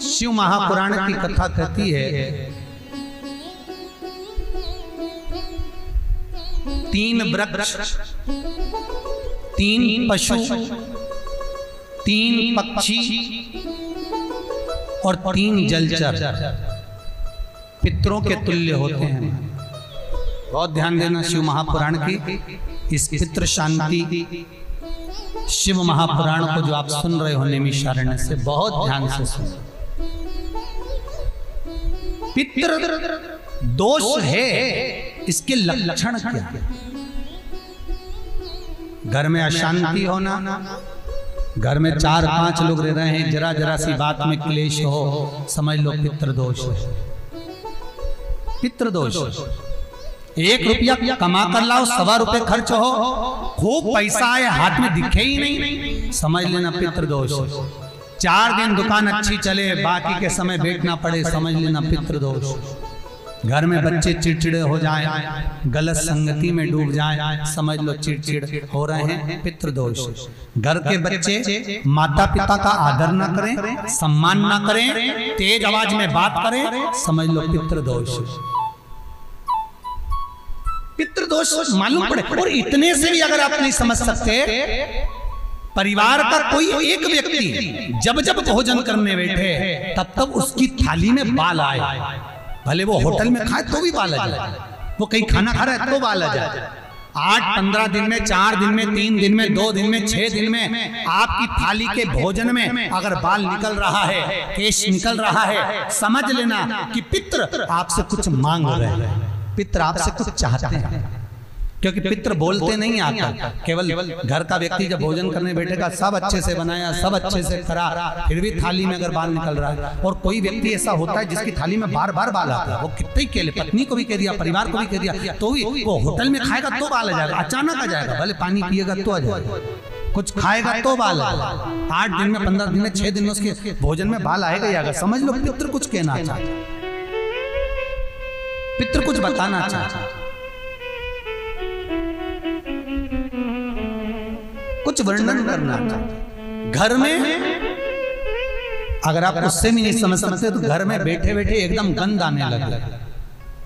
शिव महापुराण की कथा कहती है, 3 वृक्ष, 3 पशु, 3 पक्षी और 3 जलचर पितरों के तुल्य होते हैं। बहुत ध्यान देना शिव महापुराण की इस पितृ शांति शिव महापुराण को जो आप सुन रहे हो नैमिषारण्य से, बहुत ध्यान से सुनो। पितृ दोष है, इसके लक्षण क्या है? घर में अशांति होना, घर में 4-5 लोग रह रहे हैं, जरा जरा सी बात में क्लेश हो, समझ लो पितृदोष है। पितृदोष, 1 रुपया कमा कर लाओ, 1.25 रुपए खर्च हो, खूब पैसा आए हाथ में दिखे ही नहीं, समझ लेना पितृदोष। 4 दिन दुकान अच्छी चले, बाकी के समय बैठना पड़े, समझ लेना पितृदोष। घर में बच्चे चिड़चिड़े हो जाएं, गलत संगति में डूब जाएं, समझ लो चिड़चिड़ हो रहे हैं, पितृदोष। घर के बच्चे माता पिता का आदर ना करें, सम्मान ना करें, तेज आवाज में बात करें, समझ लो पितृदोष। पितृदोष मालूम पड़े। और इतने से भी अगर आप नहीं समझ सकते, परिवार का कोई एक व्यक्ति जब जब भोजन करने बैठे तब तब उसकी थाली में बाल आए, भले वो होटल में खाए तो भी बाल आ जाए, वो कहीं खाना खा रहा है तो बाल आ जाए। 8-15 दिन में, 4 दिन में, 3 दिन में, 2 दिन में, 6 दिन में आपकी थाली के भोजन में अगर बाल निकल रहा है, केश निकल रहा है, समझ लेना कि पितृ आपसे कुछ मांग रहे हैं, पितृ आपसे कुछ चाहते हैं। क्योंकि पितृ बोलते नहीं आता, केवल घर का व्यक्ति जब भोजन करने बैठेगा, सब अच्छे से बनाया, सब अच्छे से करा, फिर भी थाली में अगर बाल निकल रहा है। और कोई व्यक्ति ऐसा होता है जिसकी थाली में बार बार बाल आता है, वो कितने ही केले, पत्नी को भी कह दिया, परिवार को भी कह दिया, तो भी वो होटल में खाएगा तो बाल आ जाएगा, अचानक आ जाएगा, भले पानी पिएगा तो आ जाएगा, कुछ खाएगा तो बाल आएगा। 8 दिन में, 15 दिन में, 6 दिन में उसके भोजन में बाल आएगा ही आएगा। समझ लो पितृ कुछ कहना चाहता, पितृ कुछ बताना चाहता, कुछ वर्णन करना चाहते। घर में अगर आप उससे भी नहीं समझ सकते तो घर में बैठे बैठे एकदम गंध आने लगे।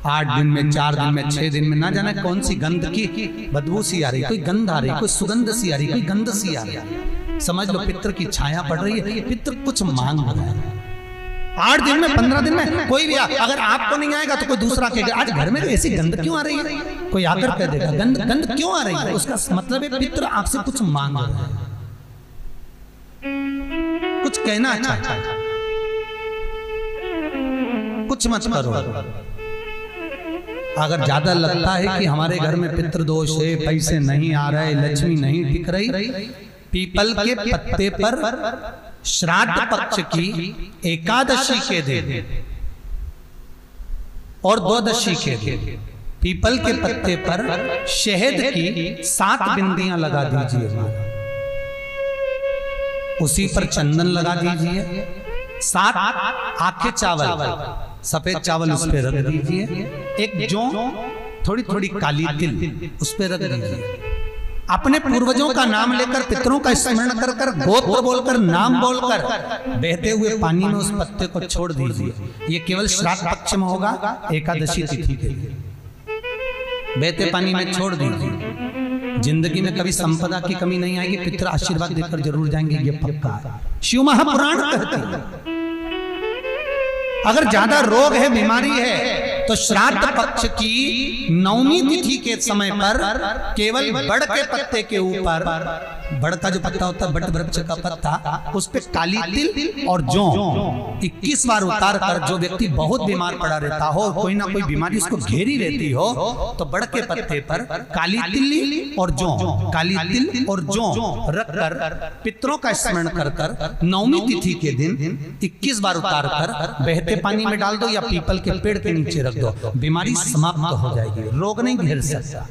8 दिन में, 4 दिन में, 6 दिन में, ना जाने कौन सी गंध की बदबू सी आ रही, कोई गंध आ रही, कोई सुगंध सी आ रही, कोई गंध सी आ रही, समझ लो पितृ की छाया पड़ रही है, पितृ कुछ मांग रहा है। 8 दिन में, 15 दिन में कोई भी अगर आपको नहीं आएगा तो कोई दूसरा कहेगा, आज घर में ऐसी गंध क्यों आ रही है, कोई आकर कह देगा गंध क्यों आ रही है, उसका मतलब है पितृ आपसे कुछ मांग रहा है, कुछ कहना चाहता है, कुछ मत करो। अगर ज्यादा लगता है कि हमारे घर में पितृदोष है, पैसे नहीं आ रहे, लक्ष्मी नहीं टिक रही, पीपल के पत्ते पर श्राद्ध पक्ष की एकादशी के दिन और द्वादशी के दिन पीपल के पत्ते पर शहद की 7 बिंदियां लगा दीजिए, उसी पर चंदन लगा दीजिए, 7 आखे चावल, सफेद चावल उस पर रख दीजिए, एक जौ, थोड़ी थोड़ी काली तिल उस पर रख दीजिए। अपने पूर्वजों का नाम लेकर, पितरों का स्मरण कर कर, गोत्र बोलकर, नाम बोलकर बहते हुए पानी में उस पत्ते को छोड़ दीजिए। ये केवल श्राद्ध पक्ष में होगा, एकादशी तिथि के लिए बहते पानी में छोड़ दीजिए। जिंदगी में कभी संपदा की कमी नहीं आएगी, पितर आशीर्वाद देकर जरूर जाएंगे, ये पक्का है। शिव महापुराण कहते हैं अगर ज्यादा रोग है, बीमारी है, तो श्राद्ध पक्ष की 9वीं तिथि के समय पर केवल बड़ के पत्ते के ऊपर, बड़ का जो पत्ता होता है, बट वृक्ष का पत्ता, उस पे काली तिल और जौ 21 बार उतार कर, जो व्यक्ति बहुत बीमार पड़ा रहता हो, कोई ना कोई बीमारी उसको घेरी रहती हो, तो बड़ के पत्ते पर काली तिल और जौ, काली तिल और जौ रख कर पितरों का स्मरण कर कर 9वीं तिथि के दिन 21 बार उतार कर बहते पानी में डाल दो या पीपल के पेड़ के नीचे रख दो, बीमारी समाप्त हो जाएगी, रोग नहीं घेर सकता।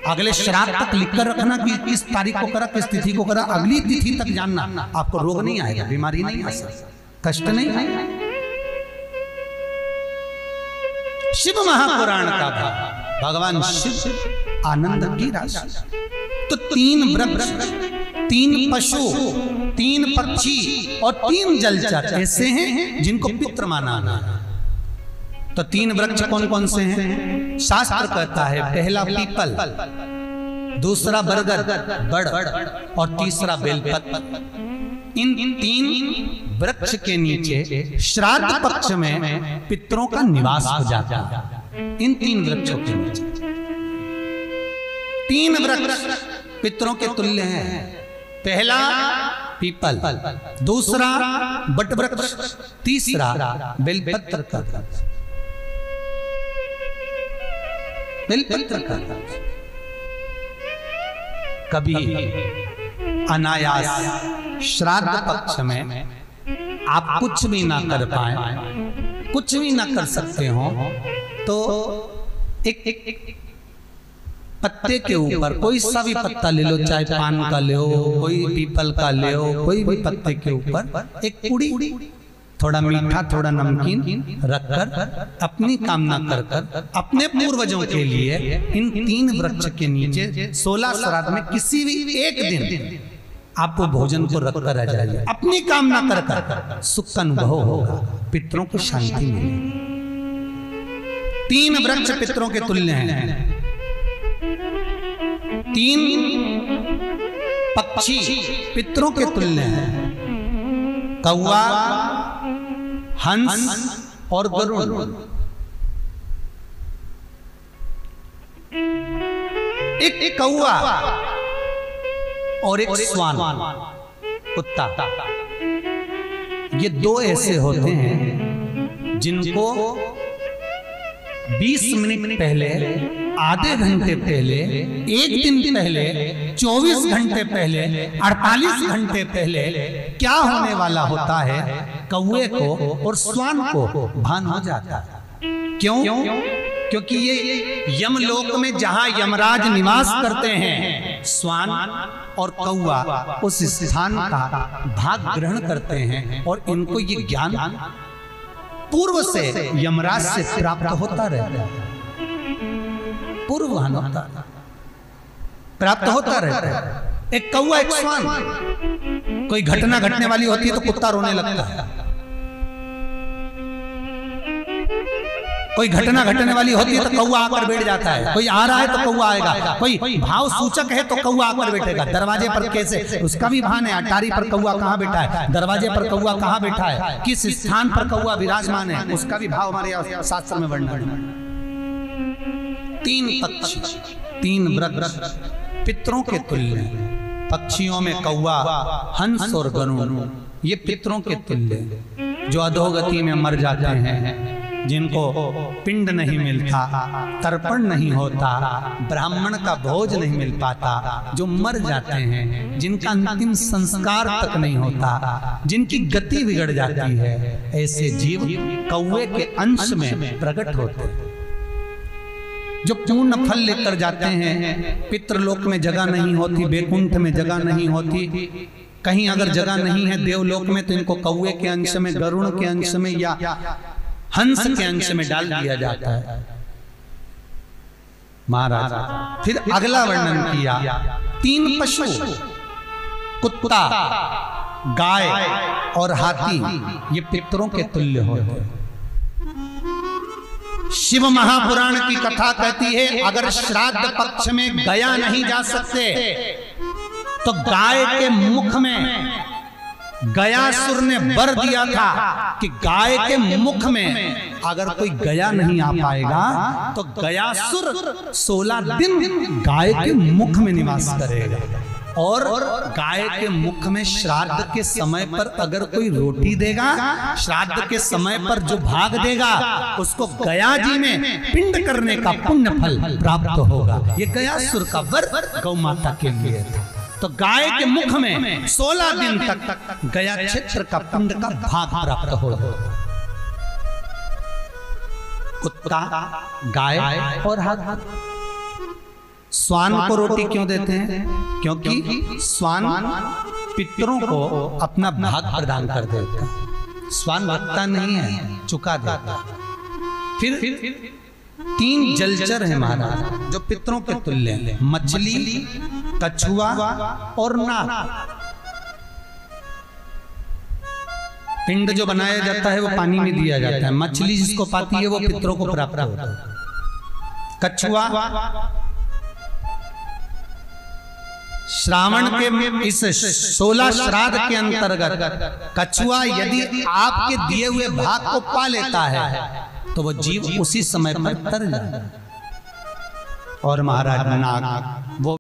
अगले श्राद्ध तक लिखकर रखना कि किस तारीख को करा, किस तिथि को करा, अगली तिथि तक जानना, आपको रोग नहीं आएगा, बीमारी नहीं आ सकती, कष्ट नहीं आएगा। शिव महापुराण का भाग, भगवान शिव आनंद की राशि। तो 3 वृक्ष, 3 पशु, 3 पक्षी और 3 जलचर ऐसे हैं जिनको पितृ माना है। तो 3 वृक्ष कौन कौन से हैं? शास्त्र कहता है पहला पीपल, दूसरा बरगद बड़ और तीसरा बेलपत्र। इन 3 वृक्ष के नीचे श्राद्ध पक्ष में पितरों का निवास हो जाता है। इन 3 वृक्षों के नीचे 3 वृक्ष पितरों के तुल्य हैं। पहला पीपल, दूसरा बट वृक्ष, तीसरा बेलपत्र का वृक्ष। बेलपत्र का वृक्ष कभी अनायास श्राद्ध पक्ष में आप कुछ भी ना कर पाए, कुछ भी ना कर सकते हो, तो एक पत्ते के ऊपर कोई सा भी पत्ता ले लो, चाहे पान का ले हो, कोई पीपल का ले हो, कोई भी पत्ते के ऊपर एक पुड़ी, थोड़ा मीठा थोड़ा नमकीन रखकर अपनी कामना कर कर अपने पूर्वजों के लिए इन 3 वृक्ष के नीचे 16 श्राद्ध में किसी भी एक दिन आपको भोजन को रखकर आ जाइए। अपनी कामना कर कर सुख का अनुभव होगा, पितरों को शांति मिलेगी। 3 वृक्ष पितरों के तुल्य हैं। 3 पक्षी पितरों के तुल्य हैं। कौवा, हंस और गरुड़। एक कौवा और एक स्वान, कुत्ता, ये 2 ऐसे होते हैं जिनको 20 मिनट पहले, आधे घंटे पहले, 1 दिन पहले, 24 घंटे पहले, 48 घंटे पहले क्या होने वाला होता है कौवे को और स्वान को भान हो जाता है। क्यों? क्योंकि ये यमलोक में जहां यमराज निवास करते हैं, स्वान और कौवा उस स्थान का भाग ग्रहण करते हैं और इनको ये ज्ञान पूर्व से यमराज से प्राप्त होता रहता है। पूर्ववान होता प्राप्त होता रहता है। एक कौवा, एक स्वान, कोई घटना घटने वाली होती है तो कुत्ता रोने लगता है, कोई घटना घटने वाली होती है तो कौवा आकर बैठ जाता है, कोई आ रहा है तो कौवा आएगा, कोई भाव सूचक है तो कौवा आकर बैठेगा। दरवाजे पर कैसे उसका भी भान है, अटारी पर कौवा कहाँ बैठा है, दरवाजे पर कौवा कहाँ बैठा है, किस स्थान पर कौवा विराजमान है, उसका भी भाव हमारे शास्त्र में वर्णन है। 3 पक्षी, 3 वृक्ष पितरों के तुल्य। पक्षियों में कौवा, हंस और गरुड़, ये पितरों के तुल्य, जो अधोगति में मर जाते हैं, जिनको पिंड नहीं मिलता, तर्पण नहीं होता, ब्राह्मण का भोज नहीं मिल पाता, जो मर जाते हैं, जिनका अंतिम संस्कार तक नहीं होता, जिनकी गति बिगड़ जाती है, ऐसे जीव कौवे के अंश में प्रकट होते हैं, जो पूर्ण फल लेकर जाते हैं। पितृलोक में जगह नहीं होती, बैकुंठ में जगह नहीं होती, कहीं अगर जगह नहीं है देवलोक में तो इनको कौवे के अंश में, गरुड़ के अंश में या हंस के अंश में डाल दिया जाता है। महाराज फिर अगला वर्णन किया, 3 पशु, कुत्ता, गाय और हाथी, ये पितरों के तुल्य होते हैं। शिव महापुराण की कथा कहती है अगर श्राद्ध पक्ष में गया नहीं जा सकते तो गाय के मुख में गयासुर ने वर दिया था कि गाय के मुख में अगर कोई गया नहीं आ पाएगा तो गयासुर 16 दिन गाय के मुख में निवास करेगा। और गाय के मुख में श्राद्ध के समय पर अगर कोई रोटी देगा, श्राद्ध के समय पर जो भाग देगा उसको गया जी में पिंड करने का पुण्य फल प्राप्त होगा। ये गयासुर का वर गौ माता के लिए था। तो गाय के मुख में 16 दिन तक गया क्षेत्र का पिंड का भाग प्राप्त होगा। कुत्ता, गाय और हाथी। स्वान को रोटी क्यों देते हैं? क्योंकि स्वान पितरों को अपना भाग प्रदान कर देता है। स्वान भक्ता नहीं है, चुका देता। फिर 3 जलचर है महाराज जो पितरों के तुल्य हैं। मछली, कछुआ और नाग। पिंड जो बनाया जाता है वो पानी में दिया जाता है। मछली जिसको पाती है वो पितरों को प्राप्त होता है। कछुआ श्रावण के इस 16 श्राद्ध के अंतर्गत कछुआ यदि आपके दिए हुए भाग को पा लेता है तो वो जीव उसी समय पर तर जाता है। और महाराज नाग वो